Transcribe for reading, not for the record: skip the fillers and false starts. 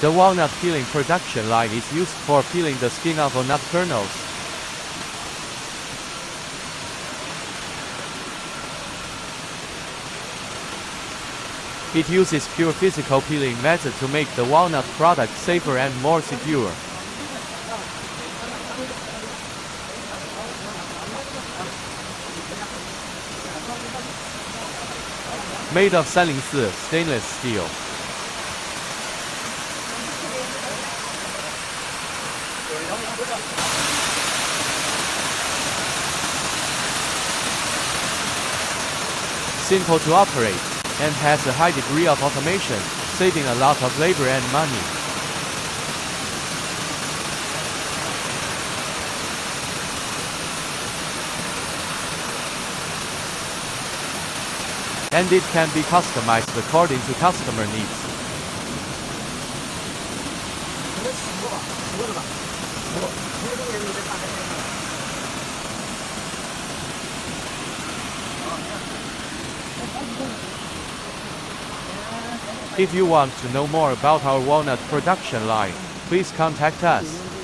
The walnut peeling production line is used for peeling the skin of walnut kernels. It uses pure physical peeling method to make the walnut product safer and more secure. Made of 304 stainless steel. Simple to operate, and has a high degree of automation, saving a lot of labor and money. And it can be customized according to customer needs. If you want to know more about our walnut production line, please contact us.